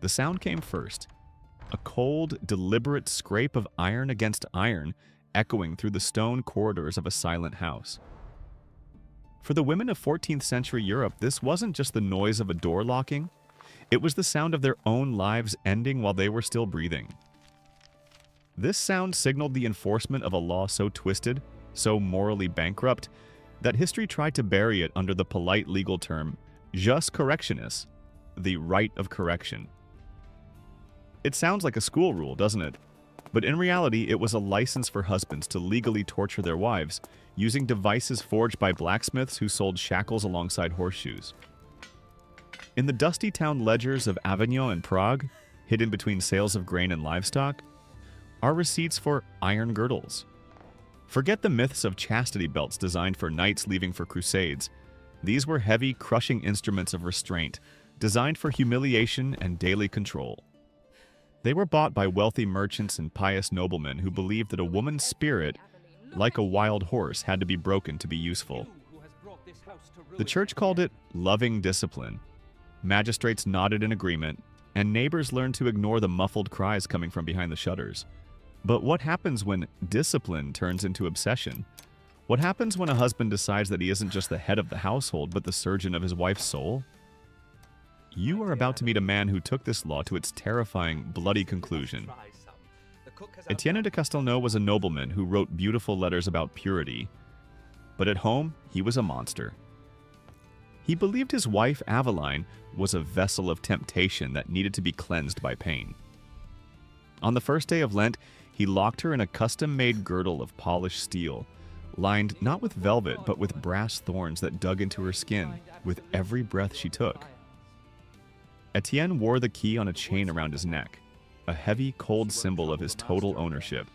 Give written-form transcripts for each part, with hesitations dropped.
The sound came first. A cold, deliberate scrape of iron against iron, echoing through the stone corridors of a silent house. For the women of 14th century Europe, this wasn't just the noise of a door locking. It was the sound of their own lives ending while they were still breathing. This sound signaled the enforcement of a law so twisted, so morally bankrupt, that history tried to bury it under the polite legal term jus correctionis, the right of correction. It sounds like a school rule, doesn't it? But in reality, it was a license for husbands to legally torture their wives, using devices forged by blacksmiths who sold shackles alongside horseshoes. In the dusty town ledgers of Avignon and Prague, hidden between sales of grain and livestock, are receipts for iron girdles. Forget the myths of chastity belts designed for knights leaving for crusades. These were heavy, crushing instruments of restraint, designed for humiliation and daily control. They were bought by wealthy merchants and pious noblemen who believed that a woman's spirit, like a wild horse, had to be broken to be useful. The church called it loving discipline. Magistrates nodded in agreement, and neighbors learned to ignore the muffled cries coming from behind the shutters. But what happens when discipline turns into obsession? What happens when a husband decides that he isn't just the head of the household, but the surgeon of his wife's soul? You are about to meet a man who took this law to its terrifying, bloody conclusion. Etienne de Castelnau was a nobleman who wrote beautiful letters about purity, but at home, he was a monster. He believed his wife, Aveline, was a vessel of temptation that needed to be cleansed by pain. On the first day of Lent, he locked her in a custom-made girdle of polished steel, lined not with velvet but with brass thorns that dug into her skin with every breath she took. Etienne wore the key on a chain around his neck, a heavy, cold symbol of his total ownership.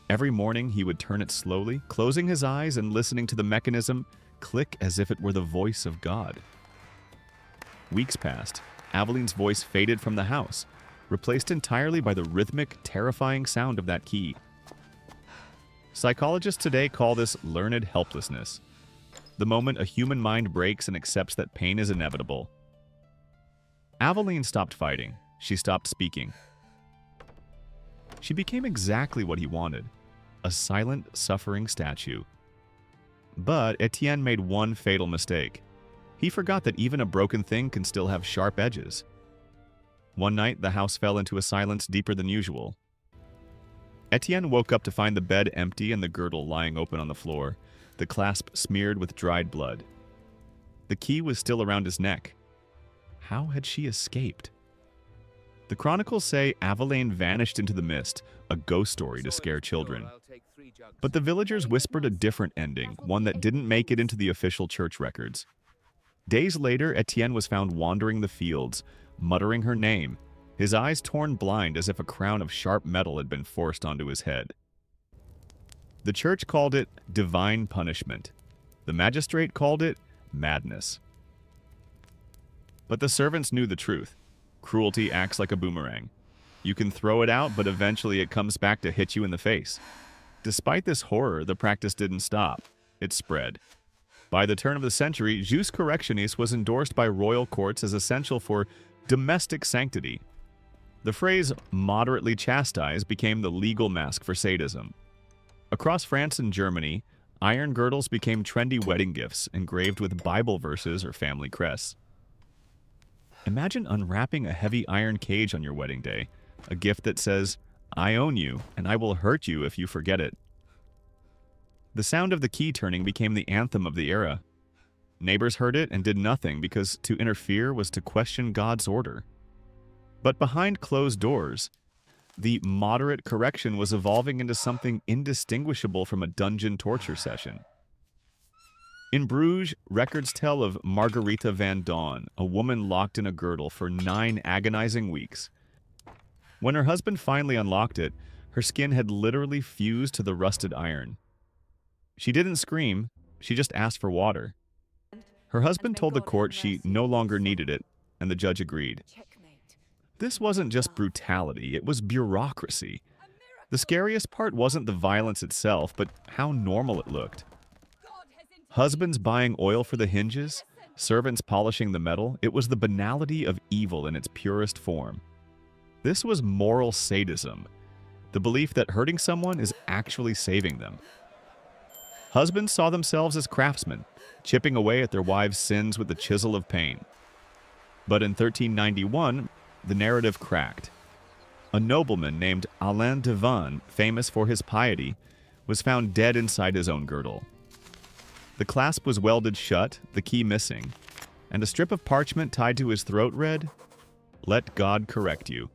Every morning, he would turn it slowly, closing his eyes and listening to the mechanism click as if it were the voice of God. Weeks passed. Aveline's voice faded from the house, replaced entirely by the rhythmic, terrifying sound of that key. Psychologists today call this learned helplessness, the moment a human mind breaks and accepts that pain is inevitable. Aveline stopped fighting. She stopped speaking. She became exactly what he wanted, a silent, suffering statue. But Etienne made one fatal mistake. He forgot that even a broken thing can still have sharp edges. One night, the house fell into a silence deeper than usual. Etienne woke up to find the bed empty and the girdle lying open on the floor, the clasp smeared with dried blood. The key was still around his neck. How had she escaped? The chronicles say Aveline vanished into the mist, a ghost story to scare children. But the villagers whispered a different ending, one that didn't make it into the official church records. Days later, Etienne was found wandering the fields, muttering her name, his eyes torn blind as if a crown of sharp metal had been forced onto his head. The church called it divine punishment. The magistrate called it madness. But the servants knew the truth. Cruelty acts like a boomerang. You can throw it out, but eventually it comes back to hit you in the face. Despite this horror, the practice didn't stop. It spread. By the turn of the century, jus correctionis was endorsed by royal courts as essential for domestic sanctity. The phrase moderately chastise became the legal mask for sadism. Across France and Germany, iron girdles became trendy wedding gifts engraved with Bible verses or family crests. Imagine unwrapping a heavy iron cage on your wedding day, a gift that says, "I own you, and I will hurt you if you forget it." The sound of the key turning became the anthem of the era. Neighbors heard it and did nothing because to interfere was to question God's order. But behind closed doors, the moderate correction was evolving into something indistinguishable from a dungeon torture session. In Bruges, records tell of Margaretha van Dawn, a woman locked in a girdle for 9 agonizing weeks. When her husband finally unlocked it, her skin had literally fused to the rusted iron. She didn't scream, she just asked for water. Her husband told the court she no longer needed it, and the judge agreed. This wasn't just brutality, it was bureaucracy. The scariest part wasn't the violence itself, but how normal it looked. Husbands buying oil for the hinges, servants polishing the metal, it was the banality of evil in its purest form. This was moral sadism, the belief that hurting someone is actually saving them. Husbands saw themselves as craftsmen, chipping away at their wives' sins with the chisel of pain. But in 1391, the narrative cracked. A nobleman named Alain de Vannes, famous for his piety, was found dead inside his own girdle. The clasp was welded shut, the key missing, and a strip of parchment tied to his throat read, "Let God correct you."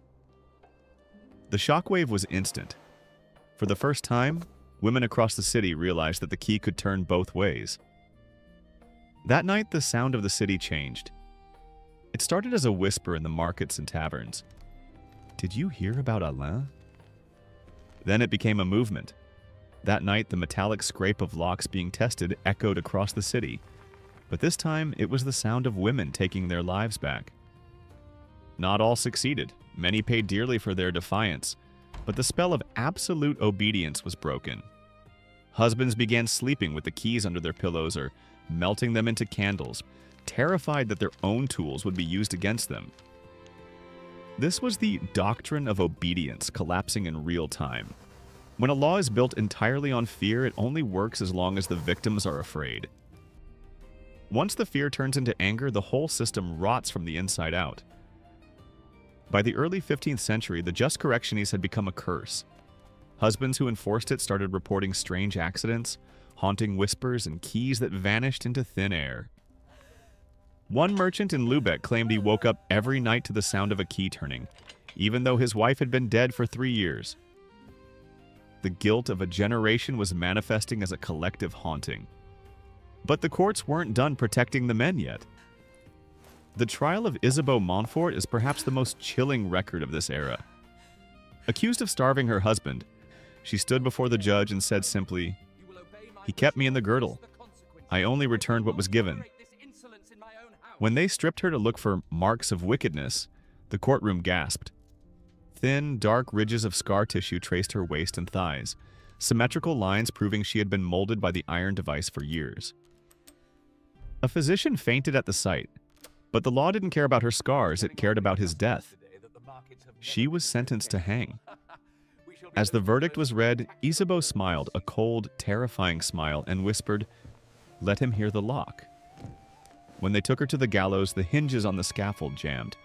The shockwave was instant. For the first time, women across the city realized that the key could turn both ways. That night, the sound of the city changed. It started as a whisper in the markets and taverns. "Did you hear about Alain?" Then it became a movement. That night, the metallic scrape of locks being tested echoed across the city. But this time, it was the sound of women taking their lives back. Not all succeeded. Many paid dearly for their defiance. But the spell of absolute obedience was broken. Husbands began sleeping with the keys under their pillows or melting them into candles, terrified that their own tools would be used against them. This was the doctrine of obedience collapsing in real time. When a law is built entirely on fear, it only works as long as the victims are afraid. Once the fear turns into anger, the whole system rots from the inside out. By the early 15th century, the just correctionis had become a curse. Husbands who enforced it started reporting strange accidents, haunting whispers, and keys that vanished into thin air. One merchant in Lubeck claimed he woke up every night to the sound of a key turning, even though his wife had been dead for 3 years. The guilt of a generation was manifesting as a collective haunting. But the courts weren't done protecting the men yet. The trial of Isabeau Montfort is perhaps the most chilling record of this era. Accused of starving her husband, she stood before the judge and said simply, "He kept me in the girdle. I only returned what was given." When they stripped her to look for marks of wickedness, the courtroom gasped. Thin, dark ridges of scar tissue traced her waist and thighs, symmetrical lines proving she had been molded by the iron device for years. A physician fainted at the sight, but the law didn't care about her scars, it cared about his death. She was sentenced to hang. As the verdict was read, Isabeau smiled, a cold, terrifying smile, and whispered, "Let him hear the lock." When they took her to the gallows, the hinges on the scaffold jammed.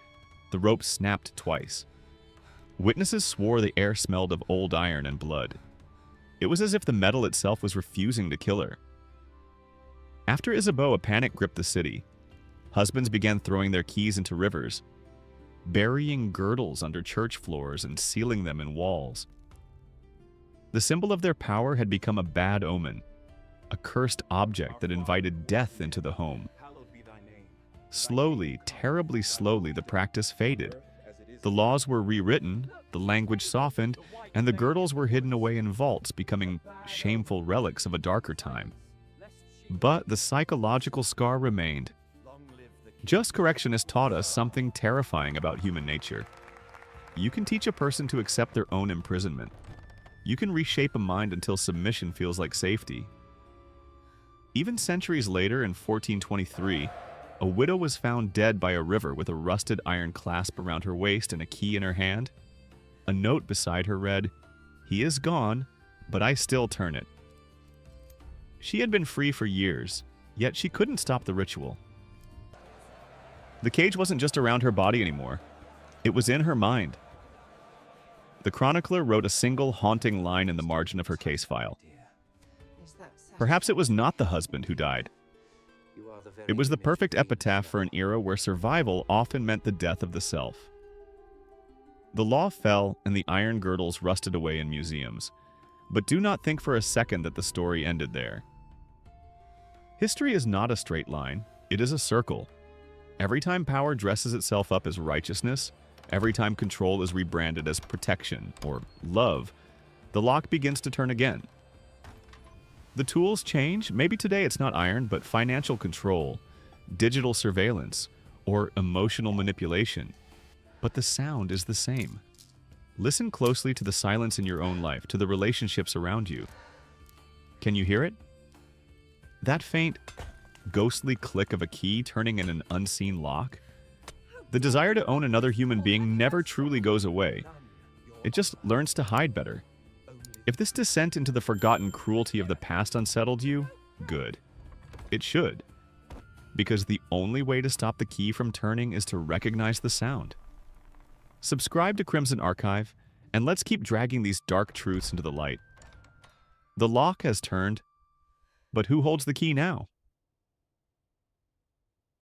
The rope snapped twice. Witnesses swore the air smelled of old iron and blood. It was as if the metal itself was refusing to kill her. After Isabeau, a panic gripped the city. Husbands began throwing their keys into rivers, burying girdles under church floors and sealing them in walls. The symbol of their power had become a bad omen, a cursed object that invited death into the home. Slowly, terribly slowly, the practice faded. The laws were rewritten, the language softened, and the girdles were hidden away in vaults, becoming shameful relics of a darker time. But the psychological scar remained. Just correctionists taught us something terrifying about human nature. You can teach a person to accept their own imprisonment. You can reshape a mind until submission feels like safety. Even centuries later, in 1423, a widow was found dead by a river with a rusted iron clasp around her waist and a key in her hand. A note beside her read, "He is gone, but I still turn it." She had been free for years, yet she couldn't stop the ritual. The cage wasn't just around her body anymore. It was in her mind. The chronicler wrote a single haunting line in the margin of her case file. Perhaps it was not the husband who died. It was the perfect epitaph for an era where survival often meant the death of the self. The law fell and the iron girdles rusted away in museums. But do not think for a second that the story ended there. History is not a straight line. It is a circle. Every time power dresses itself up as righteousness, every time control is rebranded as protection or love, the lock begins to turn again. The tools change. Maybe today it's not iron, but financial control, digital surveillance, or emotional manipulation. But the sound is the same. Listen closely to the silence in your own life, to the relationships around you. Can you hear it? That faint ghostly click of a key turning in an unseen lock? The desire to own another human being never truly goes away. It just learns to hide better. If this descent into the forgotten cruelty of the past unsettled you, good. It should. Because the only way to stop the key from turning is to recognize the sound. Subscribe to Crimson Archive, and let's keep dragging these dark truths into the light. The lock has turned, but who holds the key now?